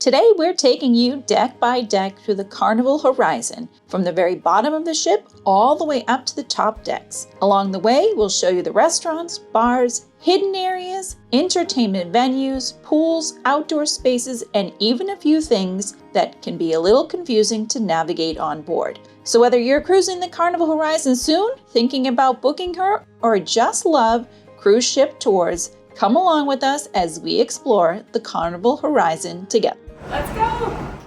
Today we're taking you deck by deck through the Carnival Horizon, from the very bottom of the ship all the way up to the top decks. Along the way, we'll show you the restaurants, bars, hidden areas, entertainment venues, pools, outdoor spaces, and even a few things that can be a little confusing to navigate on board. So whether you're cruising the Carnival Horizon soon, thinking about booking her, or just love cruise ship tours, come along with us as we explore the Carnival Horizon together. Let's go!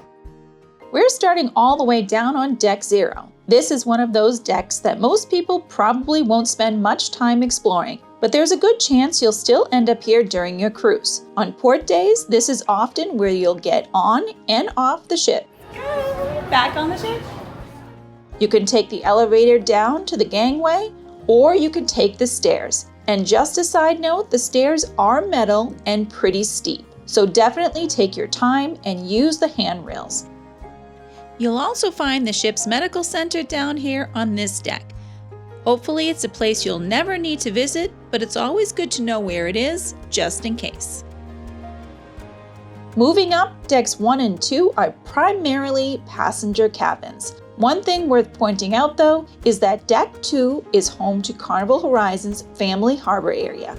We're starting all the way down on Deck 0. This is one of those decks that most people probably won't spend much time exploring, but there's a good chance you'll still end up here during your cruise. On port days, this is often where you'll get on and off the ship. Back on the ship? You can take the elevator down to the gangway, or you can take the stairs. And just a side note, the stairs are metal and pretty steep, so definitely take your time and use the handrails. You'll also find the ship's medical center down here on this deck. Hopefully it's a place you'll never need to visit, but it's always good to know where it is, just in case. Moving up, decks 1 and 2 are primarily passenger cabins. One thing worth pointing out though is that Deck 2 is home to Carnival Horizon's Family Harbor area.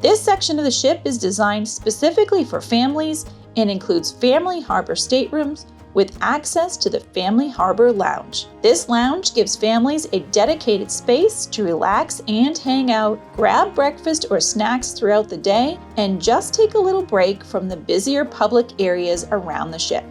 This section of the ship is designed specifically for families and includes Family Harbor staterooms with access to the Family Harbor Lounge. This lounge gives families a dedicated space to relax and hang out, grab breakfast or snacks throughout the day, and just take a little break from the busier public areas around the ship.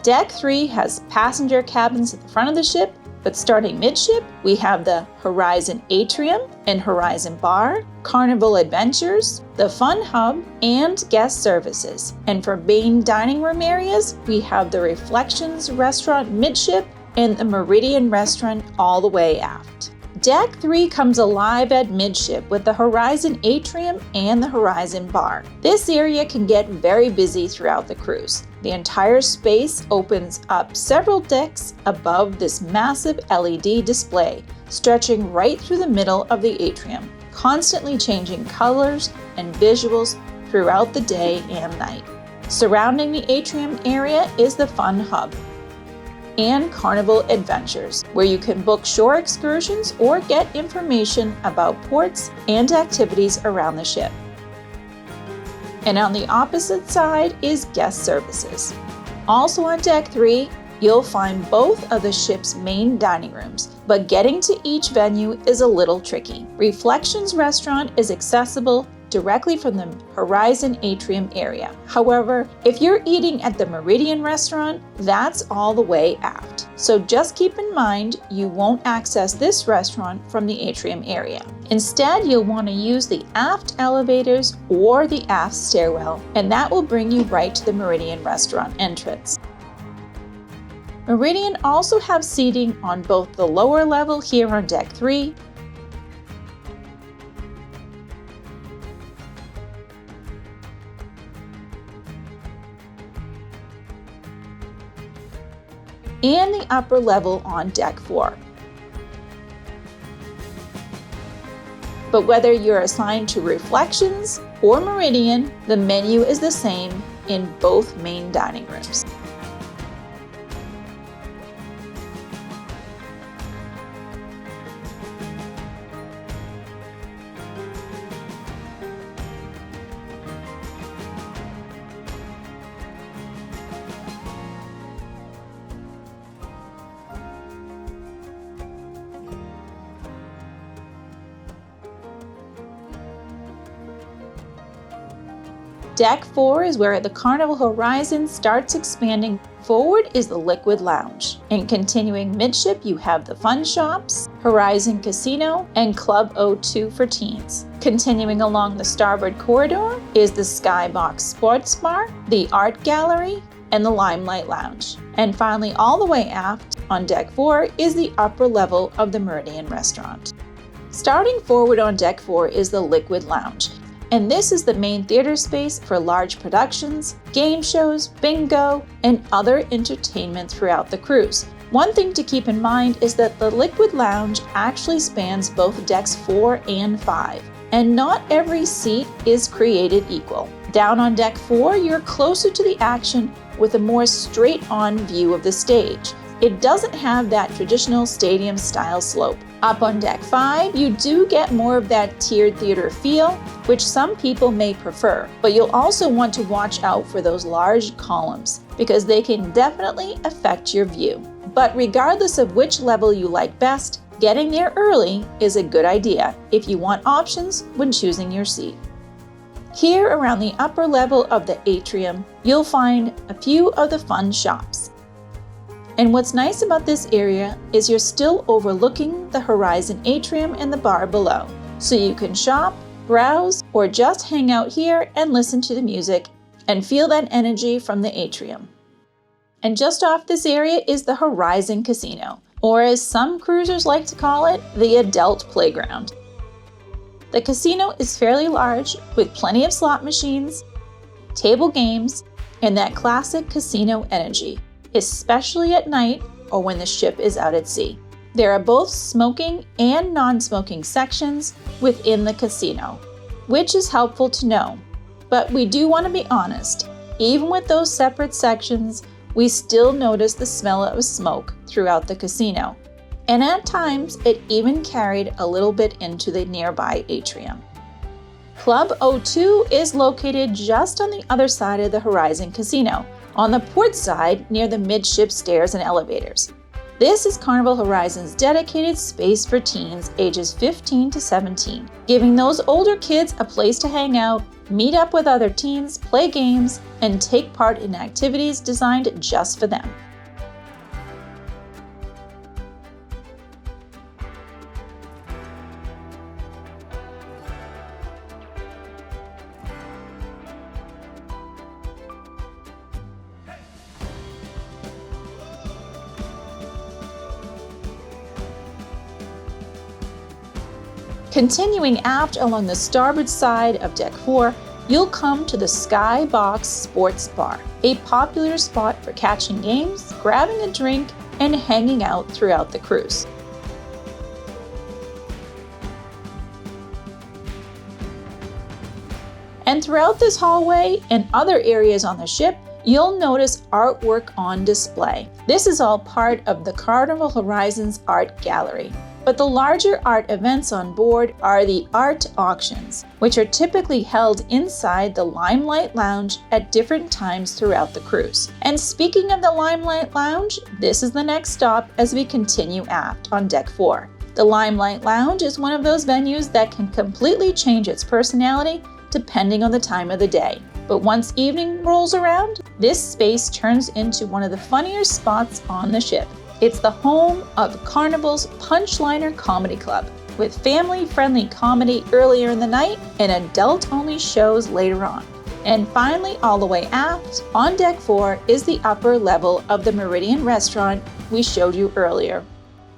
Deck 3 has passenger cabins at the front of the ship, but starting midship, we have the Horizon Atrium and Horizon Bar, Carnival Adventures, the Fun Hub, and guest services. And for main dining room areas, we have the Reflections Restaurant midship and the Meridian Restaurant all the way aft. Deck 3 comes alive at midship with the Horizon Atrium and the Horizon Bar. This area can get very busy throughout the cruise. The entire space opens up several decks above this massive LED display, stretching right through the middle of the atrium, constantly changing colors and visuals throughout the day and night. Surrounding the atrium area is the Fun Hub and Carnival Adventures, where you can book shore excursions or get information about ports and activities around the ship. And on the opposite side is guest services. Also on Deck 3, you'll find both of the ship's main dining rooms, but getting to each venue is a little tricky. Reflections Restaurant is accessible directly from the Horizon Atrium area. However, if you're eating at the Meridian Restaurant, that's all the way aft. So just keep in mind you won't access this restaurant from the atrium area. Instead, you'll want to use the aft elevators or the aft stairwell, and that will bring you right to the Meridian Restaurant entrance. Meridian also have seating on both the lower level here on Deck 3 and the upper level on Deck 4. But whether you're assigned to Reflections or Meridian, the menu is the same in both main dining rooms. Deck 4 is where the Carnival Horizon starts expanding. Forward is the Liquid Lounge. And continuing midship, you have the Fun Shops, Horizon Casino, and Club O2 for teens. Continuing along the starboard corridor is the Skybox Sports Bar, the Art Gallery, and the Limelight Lounge. And finally, all the way aft on Deck 4 is the upper level of the Meridian Restaurant. Starting forward on Deck 4 is the Liquid Lounge. And this is the main theater space for large productions, game shows, bingo, and other entertainment throughout the cruise. One thing to keep in mind is that the Liquid Lounge actually spans both decks 4 and 5, and not every seat is created equal. Down on Deck 4, you're closer to the action with a more straight-on view of the stage. It doesn't have that traditional stadium-style slope. Up on Deck 5, you do get more of that tiered theater feel, which some people may prefer, but you'll also want to watch out for those large columns, because they can definitely affect your view. But regardless of which level you like best, getting there early is a good idea if you want options when choosing your seat. Here around the upper level of the atrium, you'll find a few of the fun shops. And what's nice about this area is you're still overlooking the Horizon atrium and the bar below, so you can shop, browse, or just hang out here and listen to the music and feel that energy from the atrium. And just off this area is the Horizon Casino, or as some cruisers like to call it, the adult playground. The casino is fairly large with plenty of slot machines, table games, and that classic casino energy, especially at night or when the ship is out at sea. There are both smoking and non-smoking sections within the casino, which is helpful to know. But we do want to be honest, even with those separate sections, we still notice the smell of smoke throughout the casino. And at times, it even carried a little bit into the nearby atrium. Club O2 is located just on the other side of the Horizon Casino, on the port side near the midship stairs and elevators. This is Carnival Horizon's dedicated space for teens ages 15 to 17, giving those older kids a place to hang out, meet up with other teens, play games, and take part in activities designed just for them. Continuing aft along the starboard side of Deck 4, you'll come to the Skybox Sports Bar, a popular spot for catching games, grabbing a drink, and hanging out throughout the cruise. And throughout this hallway and other areas on the ship, you'll notice artwork on display. This is all part of the Carnival Horizon's art gallery. But the larger art events on board are the art auctions, which are typically held inside the Limelight Lounge at different times throughout the cruise. And speaking of the Limelight Lounge, this is the next stop as we continue aft on Deck 4. The Limelight Lounge is one of those venues that can completely change its personality depending on the time of the day. But once evening rolls around, this space turns into one of the funnier spots on the ship. It's the home of Carnival's Punchliner Comedy Club, with family-friendly comedy earlier in the night and adult-only shows later on. And finally, all the way aft, on Deck 4 is the upper level of the Meridian restaurant we showed you earlier.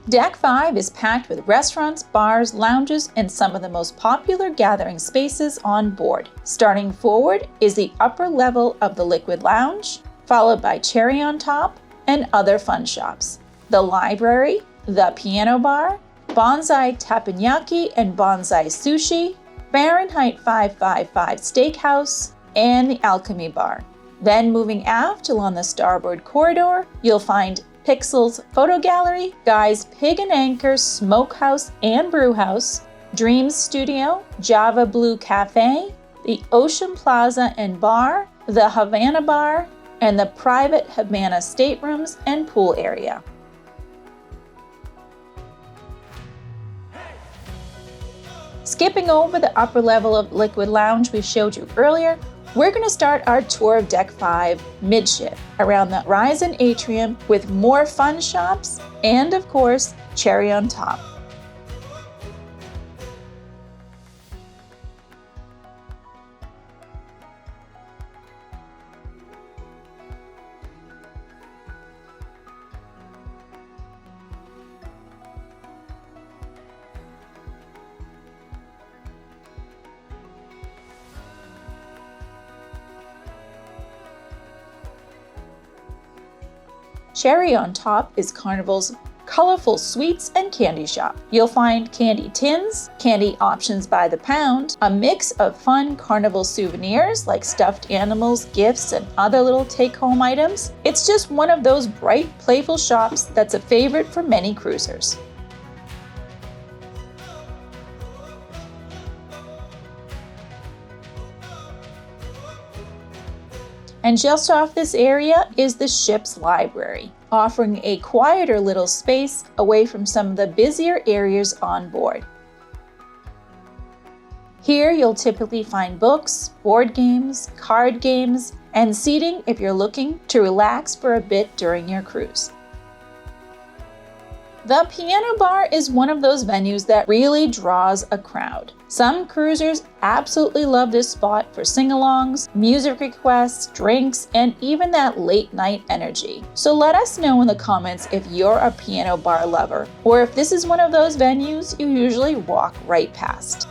Deck 5 is packed with restaurants, bars, lounges, and some of the most popular gathering spaces on board. Starting forward is the upper level of the Liquid Lounge, followed by Cherry on Top and other fun shops. The library, the piano bar, Bonsai Teppanyaki and Bonsai Sushi, Fahrenheit 555 Steakhouse, and the Alchemy Bar. Then moving aft along the starboard corridor, you'll find Pixel's Photo Gallery, Guy's Pig and Anchor Smokehouse and Brewhouse, Dreams Studio, Java Blue Cafe, the Ocean Plaza and Bar, the Havana Bar, and the private Havana staterooms and pool area. Skipping over the upper level of Liquid Lounge we showed you earlier, we're going to start our tour of Deck 5 midship around the Horizon Atrium with more fun shops and, of course, Cherry on Top. Cherry on Top is Carnival's colorful sweets and candy shop. You'll find candy tins, candy options by the pound, a mix of fun carnival souvenirs like stuffed animals, gifts, and other little take-home items. It's just one of those bright, playful shops that's a favorite for many cruisers. And just off this area is the ship's library, offering a quieter little space away from some of the busier areas on board. Here you'll typically find books, board games, card games, and seating if you're looking to relax for a bit during your cruise. The piano bar is one of those venues that really draws a crowd. Some cruisers absolutely love this spot for sing-alongs, music requests, drinks, and even that late-night energy. So let us know in the comments if you're a piano bar lover, or if this is one of those venues you usually walk right past.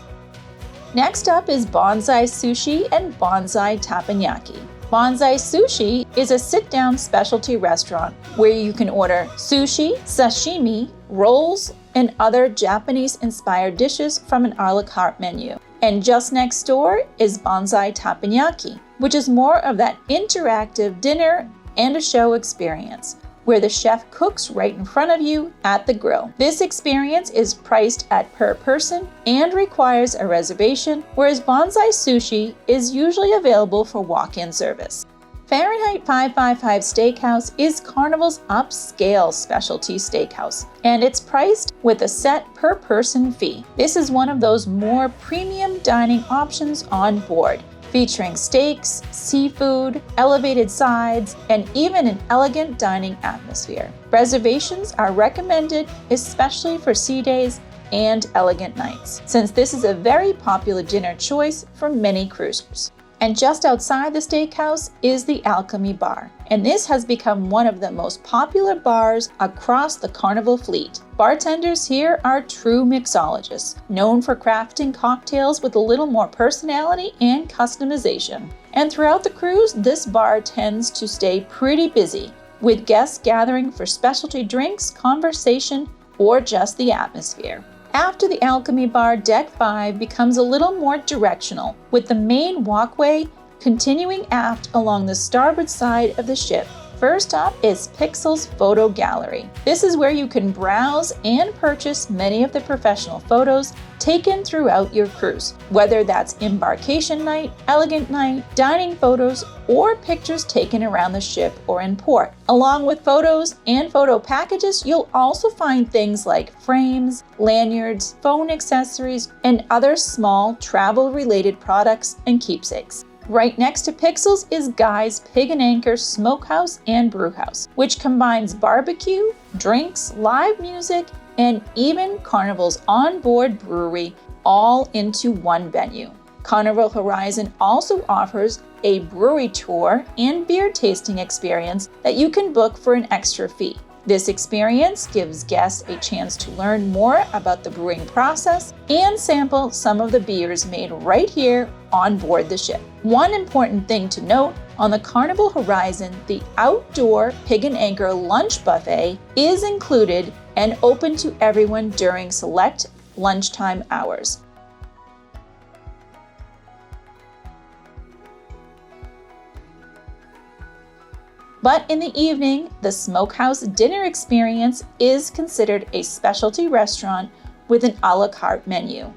Next up is Bonsai Sushi and Bonsai Teppanyaki. Bonsai Sushi is a sit-down specialty restaurant where you can order sushi, sashimi, rolls, and other Japanese-inspired dishes from an a la carte menu. And just next door is Bonsai Teppanyaki, which is more of that interactive dinner and a show experience, where the chef cooks right in front of you at the grill. This experience is priced at per person and requires a reservation, whereas Bonsai Sushi is usually available for walk-in service. Fahrenheit 555 Steakhouse is Carnival's upscale specialty steakhouse, and it's priced with a set per person fee. This is one of those more premium dining options on board, featuring steaks, seafood, elevated sides, and even an elegant dining atmosphere. Reservations are recommended, especially for sea days and elegant nights, since this is a very popular dinner choice for many cruisers. And just outside the steakhouse is the Alchemy Bar, and this has become one of the most popular bars across the Carnival fleet. Bartenders here are true mixologists, known for crafting cocktails with a little more personality and customization. And throughout the cruise, this bar tends to stay pretty busy, with guests gathering for specialty drinks, conversation, or just the atmosphere. After the Alchemy Bar, Deck 5 becomes a little more directional, with the main walkway continuing aft along the starboard side of the ship. First up is Pixel's Photo Gallery. This is where you can browse and purchase many of the professional photos taken throughout your cruise, whether that's embarkation night, elegant night, dining photos, or pictures taken around the ship or in port. Along with photos and photo packages, you'll also find things like frames, lanyards, phone accessories, and other small travel-related products and keepsakes. Right next to Pixels is Guy's Pig and Anchor Smokehouse and Brewhouse, which combines barbecue, drinks, live music, and even Carnival's onboard brewery all into one venue. Carnival Horizon also offers a brewery tour and beer tasting experience that you can book for an extra fee. This experience gives guests a chance to learn more about the brewing process and sample some of the beers made right here on board the ship. One important thing to note, on the Carnival Horizon, the outdoor Pig and Anchor lunch buffet is included and open to everyone during select lunchtime hours. But in the evening, the Smokehouse dinner experience is considered a specialty restaurant with an a la carte menu.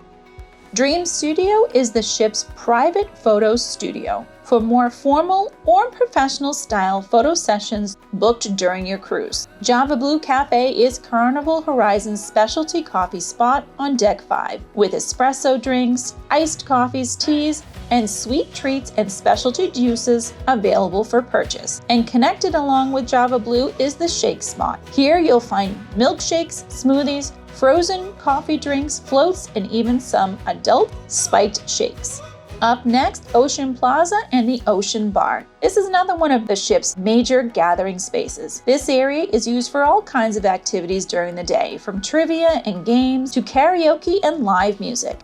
Dream Studio is the ship's private photo studio for more formal or professional style photo sessions booked during your cruise. Java Blue Cafe is Carnival Horizon's specialty coffee spot on Deck 5, with espresso drinks, iced coffees, teas, and sweet treats and specialty juices available for purchase. And connected along with Java Blue is the Shake Spot. Here you'll find milkshakes, smoothies, frozen coffee drinks, floats, and even some adult spiked shakes. Up next, Ocean Plaza and the Ocean Bar. This is another one of the ship's major gathering spaces. This area is used for all kinds of activities during the day, from trivia and games to karaoke and live music.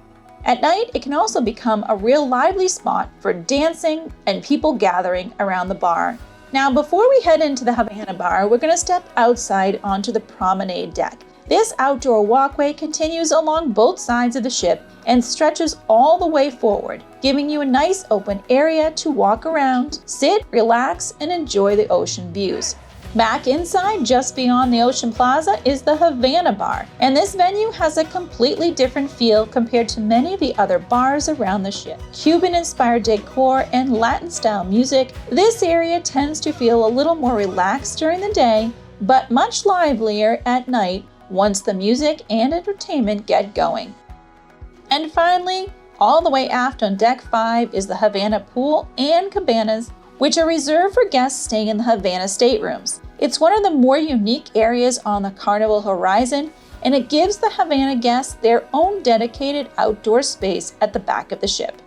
At night, it can also become a real lively spot for dancing and people gathering around the bar. Now, before we head into the Havana bar, we're going to step outside onto the promenade deck. This outdoor walkway continues along both sides of the ship and stretches all the way forward, giving you a nice open area to walk around, sit, relax, and enjoy the ocean views. Back inside, just beyond the Ocean Plaza, is the Havana bar, and this venue has a completely different feel compared to many of the other bars around the ship. Cuban-inspired decor and Latin-style music, this area tends to feel a little more relaxed during the day, but much livelier at night once the music and entertainment get going. And finally, all the way aft on Deck 5 is the Havana pool and cabanas, which are reserved for guests staying in the Havana staterooms. It's one of the more unique areas on the Carnival Horizon, and it gives the Havana guests their own dedicated outdoor space at the back of the ship.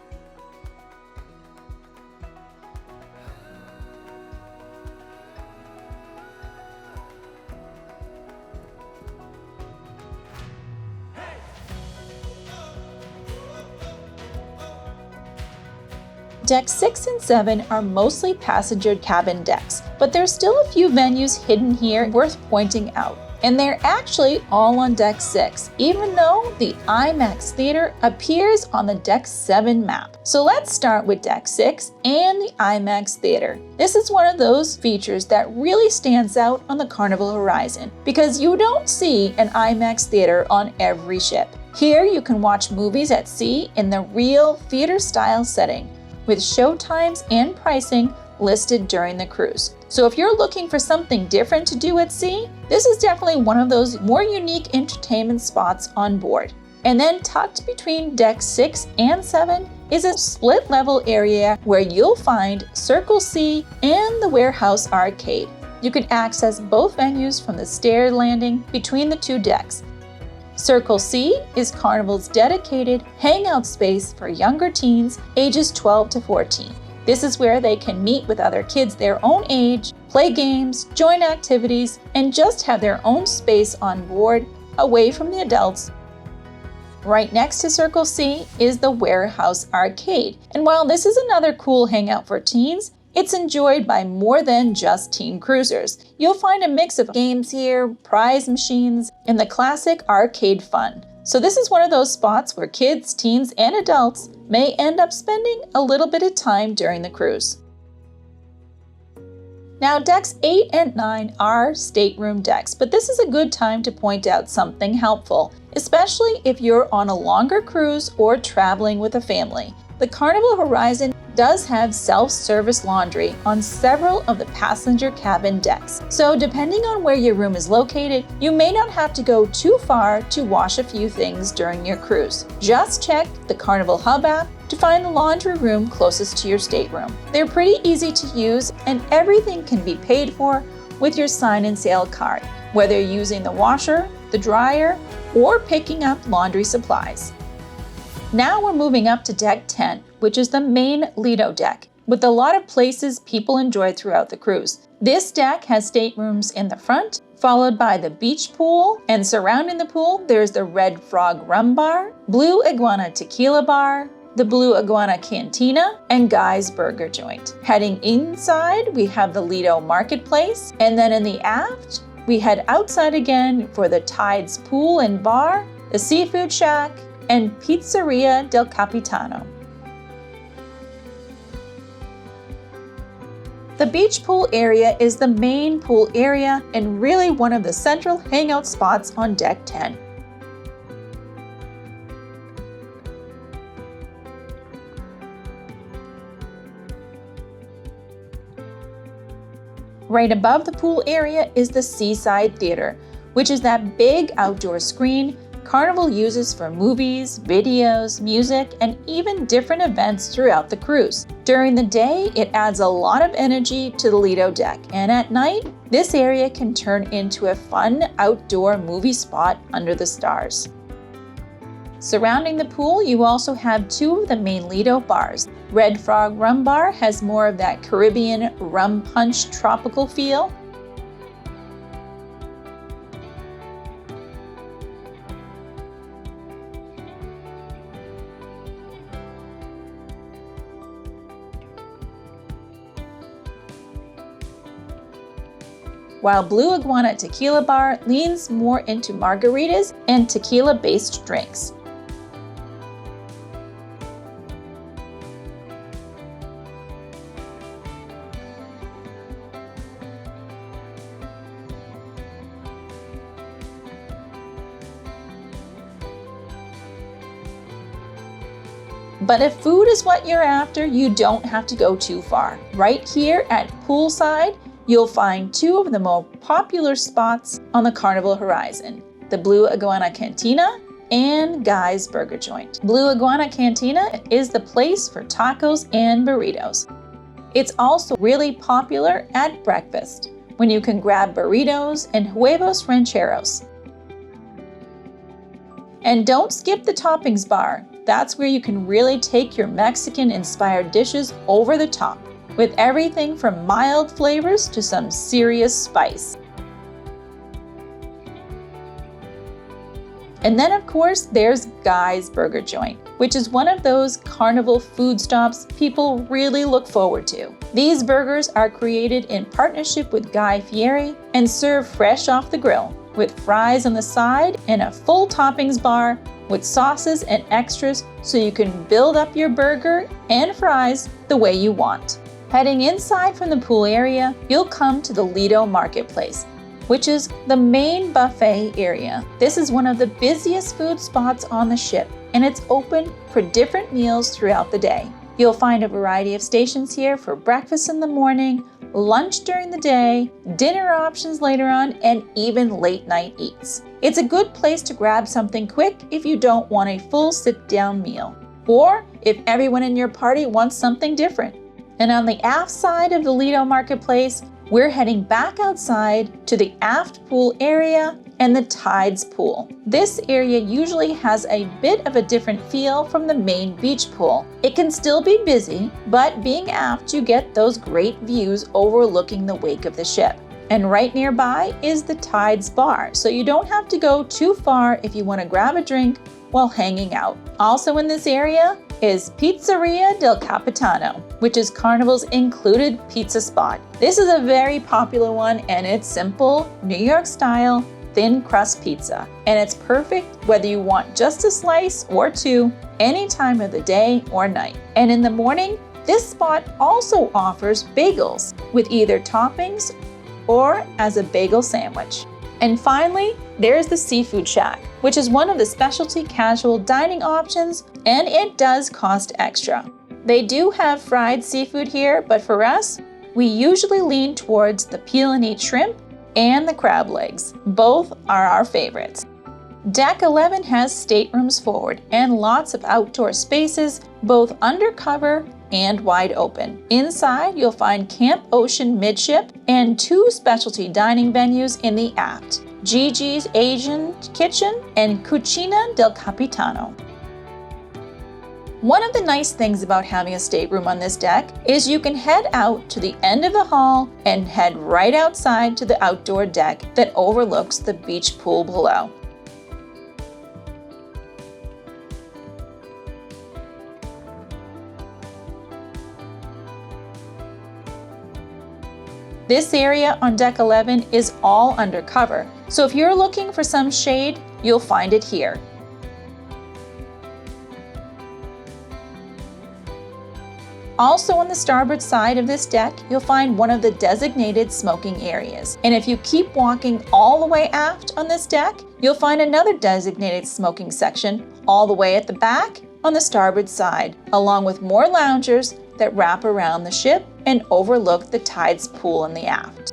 Decks 6 and 7 are mostly passenger cabin decks, but there's still a few venues hidden here worth pointing out. And they're actually all on Deck 6, even though the IMAX theater appears on the Deck 7 map. So let's start with Deck 6 and the IMAX theater. This is one of those features that really stands out on the Carnival Horizon, because you don't see an IMAX theater on every ship. Here you can watch movies at sea in the real theater-style setting, with show times and pricing listed during the cruise. So if you're looking for something different to do at sea, this is definitely one of those more unique entertainment spots on board. And then tucked between Deck 6 and 7 is a split level area where you'll find Circle C and the Warehouse Arcade. You can access both venues from the stair landing between the two decks. Circle C is Carnival's dedicated hangout space for younger teens ages 12 to 14. This is where they can meet with other kids their own age, play games, join activities, and just have their own space on board, away from the adults. Right next to Circle C is the Warehouse Arcade, and while this is another cool hangout for teens, it's enjoyed by more than just teen cruisers. You'll find a mix of games here, prize machines, and the classic arcade fun. So this is one of those spots where kids, teens, and adults may end up spending a little bit of time during the cruise. Now, Decks 8 and 9 are stateroom decks, but this is a good time to point out something helpful, especially if you're on a longer cruise or traveling with a family. The Carnival Horizon does have self-service laundry on several of the passenger cabin decks. So depending on where your room is located, you may not have to go too far to wash a few things during your cruise. Just check the Carnival Hub app to find the laundry room closest to your stateroom. They're pretty easy to use, and everything can be paid for with your sign and sale card, whether you're using the washer, the dryer, or picking up laundry supplies. Now we're moving up to Deck 10, which is the main Lido deck, with a lot of places people enjoy throughout the cruise. This deck has staterooms in the front, followed by the beach pool, and surrounding the pool there's the Red Frog Rum Bar, Blue Iguana Tequila Bar, the Blue Iguana Cantina, and Guy's Burger Joint. Heading inside, we have the Lido Marketplace, and then in the aft, we head outside again for the Tides Pool and Bar, the Seafood Shack, and Pizzeria del Capitano. The beach pool area is the main pool area and really one of the central hangout spots on Deck 10. Right above the pool area is the Seaside Theater, which is that big outdoor screen Carnival uses for movies, videos, music, and even different events throughout the cruise. During the day, it adds a lot of energy to the Lido deck, and at night, this area can turn into a fun outdoor movie spot under the stars. Surrounding the pool, you also have two of the main Lido bars. Red Frog Rum Bar has more of that Caribbean rum punch tropical feel. while Blue Iguana Tequila Bar leans more into margaritas and tequila-based drinks. But if food is what you're after, you don't have to go too far. Right here at Poolside, you'll find two of the more popular spots on the Carnival Horizon, the Blue Iguana Cantina and Guy's Burger Joint. Blue Iguana Cantina is the place for tacos and burritos. It's also really popular at breakfast, when you can grab burritos and huevos rancheros. And don't skip the toppings bar. That's where you can really take your Mexican-inspired dishes over the top, with everything from mild flavors to some serious spice. And then of course, there's Guy's Burger Joint, which is one of those carnival food stops people really look forward to. These burgers are created in partnership with Guy Fieri and served fresh off the grill, with fries on the side and a full toppings bar with sauces and extras so you can build up your burger and fries the way you want. Heading inside from the pool area, you'll come to the Lido Marketplace, which is the main buffet area. This is one of the busiest food spots on the ship, and it's open for different meals throughout the day. You'll find a variety of stations here for breakfast in the morning, lunch during the day, dinner options later on, and even late night eats. It's a good place to grab something quick if you don't want a full sit-down meal, or if everyone in your party wants something different. And on the aft side of the Lido Marketplace, we're heading back outside to the aft pool area and the Tides pool. This area usually has a bit of a different feel from the main beach pool. It can still be busy, but being aft, you get those great views overlooking the wake of the ship. And right nearby is the Tides bar, so you don't have to go too far if you want to grab a drink while hanging out. Also in this area is Pizzeria del Capitano, which is Carnival's included pizza spot. This is a very popular one, and it's simple, New York style, thin crust pizza. And it's perfect whether you want just a slice or two, any time of the day or night. And in the morning, this spot also offers bagels with either toppings or as a bagel sandwich. And finally, there's the Seafood Shack, which is one of the specialty casual dining options, and it does cost extra. They do have fried seafood here, but for us, we usually lean towards the peel and eat shrimp and the crab legs. Both are our favorites. Deck 11 has staterooms forward and lots of outdoor spaces, both undercover and wide open. Inside, you'll find Camp Ocean midship and two specialty dining venues in the aft, Gigi's Asian Kitchen and Cucina del Capitano. One of the nice things about having a stateroom on this deck is you can head out to the end of the hall and head right outside to the outdoor deck that overlooks the beach pool below. This area on Deck 11 is all undercover, so if you're looking for some shade, you'll find it here. Also on the starboard side of this deck, you'll find one of the designated smoking areas. And if you keep walking all the way aft on this deck, you'll find another designated smoking section all the way at the back on the starboard side, along with more loungers that wrap around the ship and overlook the Tides pool in the aft.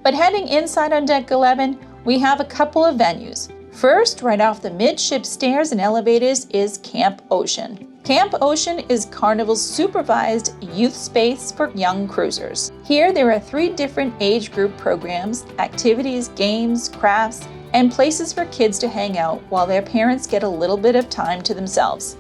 But heading inside on Deck 11, we have a couple of venues. First, right off the midship stairs and elevators is Camp Ocean. Camp Ocean is Carnival's supervised youth space for young cruisers. Here there are 3 different age group programs, activities, games, crafts, and places for kids to hang out while their parents get a little bit of time to themselves.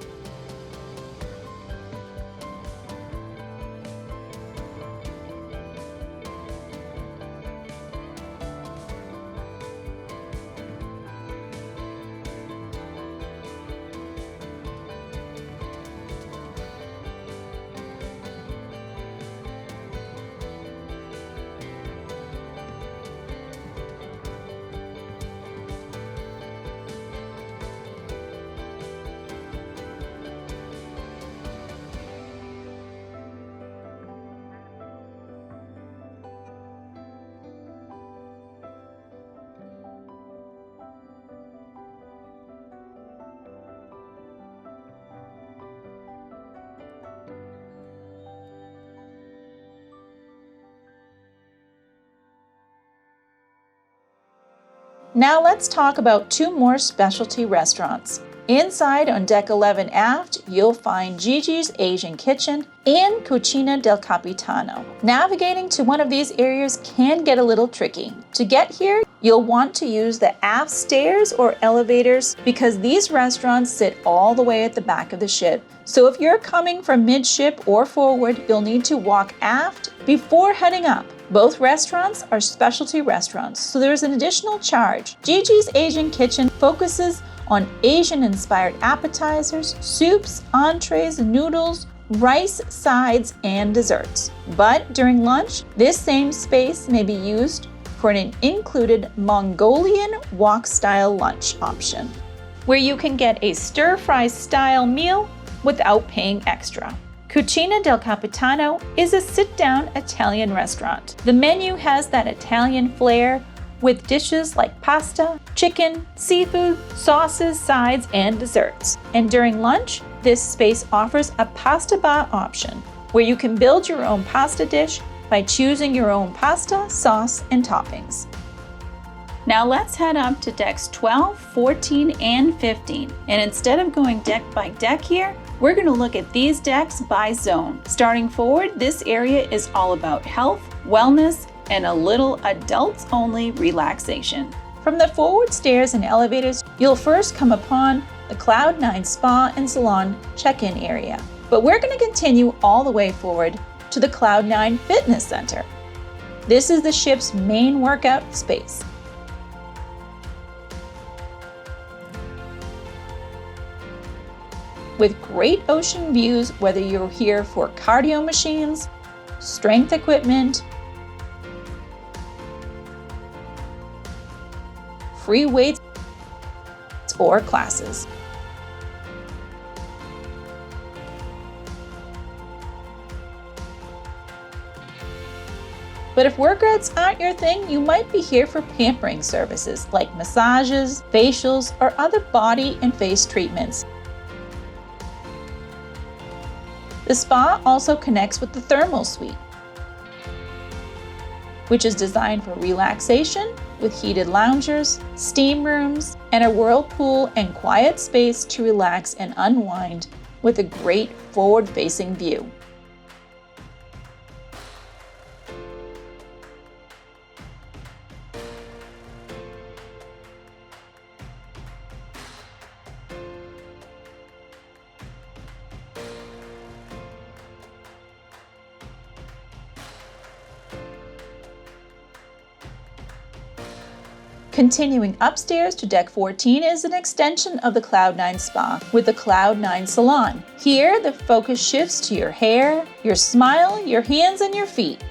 Now let's talk about two more specialty restaurants. Inside on Deck 11 aft, you'll find Gigi's Asian Kitchen and Cucina del Capitano. Navigating to one of these areas can get a little tricky. To get here, you'll want to use the aft stairs or elevators because these restaurants sit all the way at the back of the ship. So if you're coming from midship or forward, you'll need to walk aft before heading up. Both restaurants are specialty restaurants, so there's an additional charge. Gigi's Asian Kitchen focuses on Asian-inspired appetizers, soups, entrees, noodles, rice, sides, and desserts. But during lunch, this same space may be used for an included Mongolian wok-style lunch option, where you can get a stir-fry style meal without paying extra. Cucina del Capitano is a sit-down Italian restaurant. The menu has that Italian flair with dishes like pasta, chicken, seafood, sauces, sides, and desserts. And during lunch, this space offers a pasta bar option, where you can build your own pasta dish by choosing your own pasta, sauce, and toppings. Now let's head up to decks 12, 14, and 15. And instead of going deck by deck here, we're going to look at these decks by zone. Starting forward, this area is all about health, wellness, and a little adults-only relaxation. From the forward stairs and elevators, you'll first come upon the Cloud9 Spa and Salon check-in area. But we're going to continue all the way forward to the Cloud9 Fitness Center. This is the ship's main workout space. With great ocean views, whether you're here for cardio machines, strength equipment, free weights, or classes. But if workouts aren't your thing, you might be here for pampering services like massages, facials, or other body and face treatments. The spa also connects with the thermal suite, which is designed for relaxation with heated loungers, steam rooms, and a whirlpool and quiet space to relax and unwind with a great forward-facing view. Continuing upstairs to deck 14 is an extension of the Cloud9 Spa with the Cloud9 Salon. Here, the focus shifts to your hair, your smile, your hands, and your feet.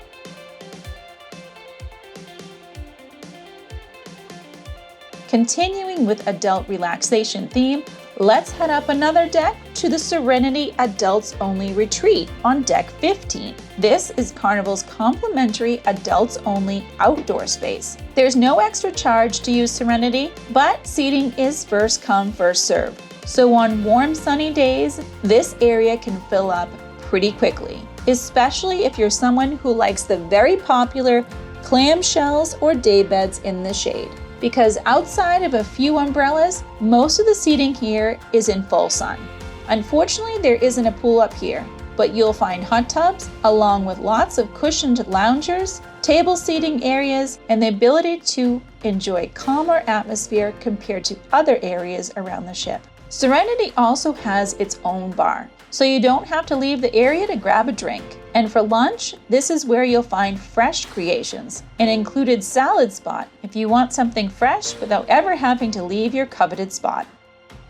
Continuing with adult relaxation theme, let's head up another deck to the Serenity Adults-Only Retreat on deck 15. This is Carnival's complimentary adults-only outdoor space. There's no extra charge to use Serenity, but seating is first come, first served. So on warm, sunny days, this area can fill up pretty quickly, especially if you're someone who likes the very popular clamshells or daybeds in the shade. Because outside of a few umbrellas, most of the seating here is in full sun. Unfortunately, there isn't a pool up here, but you'll find hot tubs along with lots of cushioned loungers, table seating areas, and the ability to enjoy calmer atmosphere compared to other areas around the ship. Serenity also has its own bar, so you don't have to leave the area to grab a drink. And for lunch, this is where you'll find fresh creations, an included salad spot if you want something fresh without ever having to leave your coveted spot.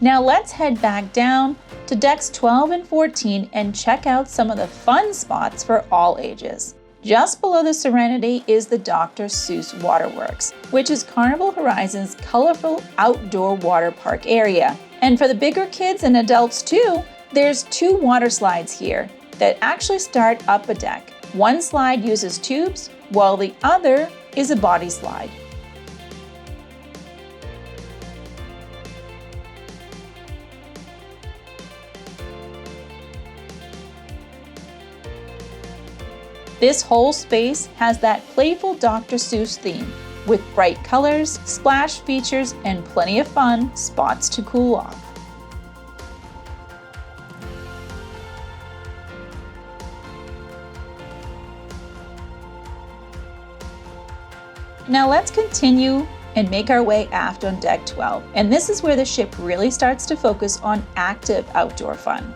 Now let's head back down to decks 12 and 14 and check out some of the fun spots for all ages. Just below the Serenity is the Dr. Seuss Waterworks, which is Carnival Horizon's colorful outdoor water park area. And for the bigger kids and adults too, there's 2 water slides here that actually start up a deck. One slide uses tubes, while the other is a body slide. This whole space has that playful Dr. Seuss theme, with bright colors, splash features, and plenty of fun spots to cool off. Now let's continue and make our way aft on Deck 12, and this is where the ship really starts to focus on active outdoor fun.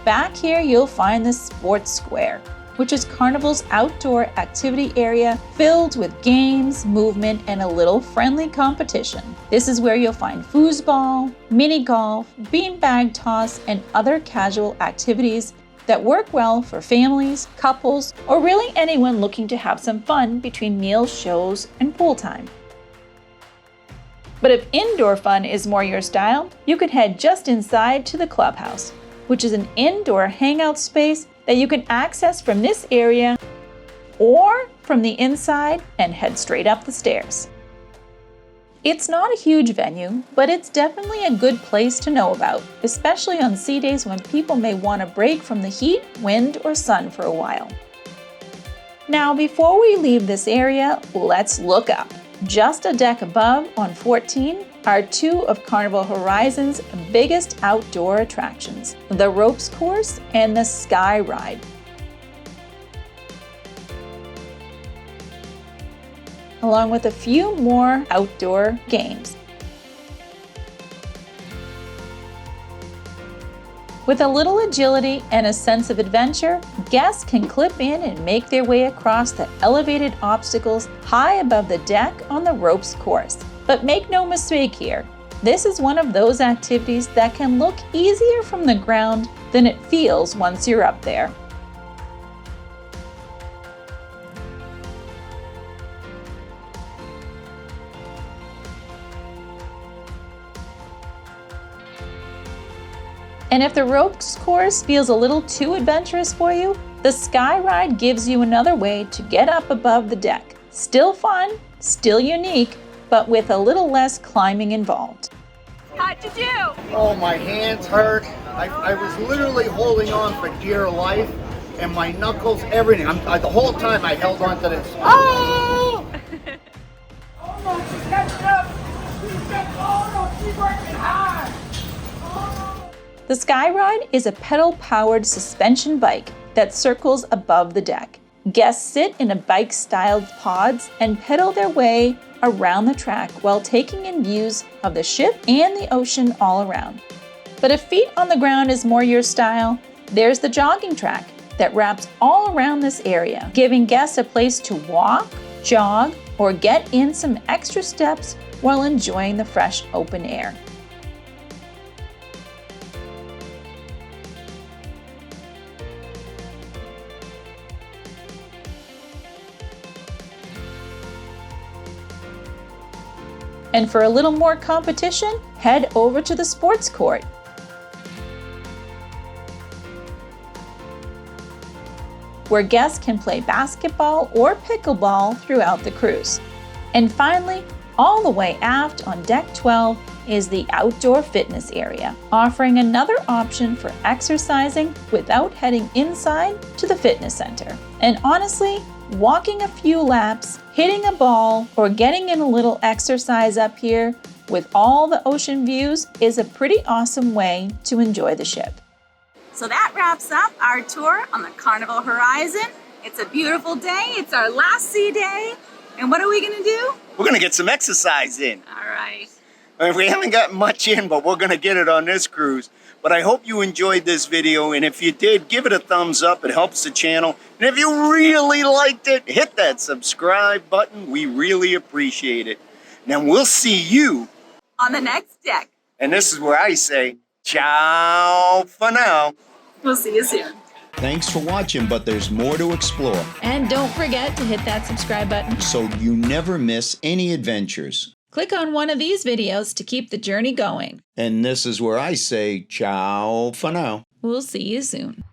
Back here you'll find the SportsSquare, which is Carnival's outdoor activity area filled with games, movement, and a little friendly competition. This is where you'll find foosball, mini golf, beanbag toss, and other casual activities that work well for families, couples, or really anyone looking to have some fun between meals, shows, and pool time. But if indoor fun is more your style, you can head just inside to the clubhouse, which is an indoor hangout space that you can access from this area or from the inside and head straight up the stairs. It's not a huge venue, but it's definitely a good place to know about, especially on sea days when people may want a break from the heat, wind, or sun for a while. Now, before we leave this area, let's look up. Just a deck above, on 14, are two of Carnival Horizon's biggest outdoor attractions, the ropes course and the SkyRide. Along with a few more outdoor games. With a little agility and a sense of adventure, guests can clip in and make their way across the elevated obstacles high above the deck on the ropes course. But make no mistake here, this is one of those activities that can look easier from the ground than it feels once you're up there. And if the ropes course feels a little too adventurous for you, the SkyRide gives you another way to get up above the deck. Still fun, still unique, but with a little less climbing involved. How'd you do? Oh, my hands hurt. I was literally holding on for dear life, and my knuckles, everything. The whole time I held on to this. Oh! Oh no, she's catching up. Oh no, she's working hard. The SkyRide is a pedal-powered suspension bike that circles above the deck. Guests sit in a bike-styled pods and pedal their way around the track while taking in views of the ship and the ocean all around. But if feet on the ground is more your style, there's the jogging track that wraps all around this area, giving guests a place to walk, jog, or get in some extra steps while enjoying the fresh open air. And for a little more competition, head over to the sports court. Where guests can play basketball or pickleball throughout the cruise. And finally, all the way aft on Deck 12 is the outdoor fitness area, offering another option for exercising without heading inside to the fitness center. And honestly, walking a few laps, hitting a ball, or getting in a little exercise up here with all the ocean views is a pretty awesome way to enjoy the ship. So that wraps up our tour on the Carnival Horizon. It's a beautiful day. It's our last sea day. And what are we gonna do? We're gonna get some exercise in. All right. We haven't gotten much in, but we're gonna get it on this cruise. But I hope you enjoyed this video, and if you did, give it a thumbs up. It helps the channel. And if you really liked it, hit that subscribe button. We really appreciate it. Now we'll see you On the next deck. and this is where I say, ciao for now. We'll see you soon. Thanks for watching, but there's more to explore, And don't forget to hit that subscribe button. so you never miss any adventures. Click on one of these videos to keep the journey going. And this is where I say ciao for now. We'll see you soon.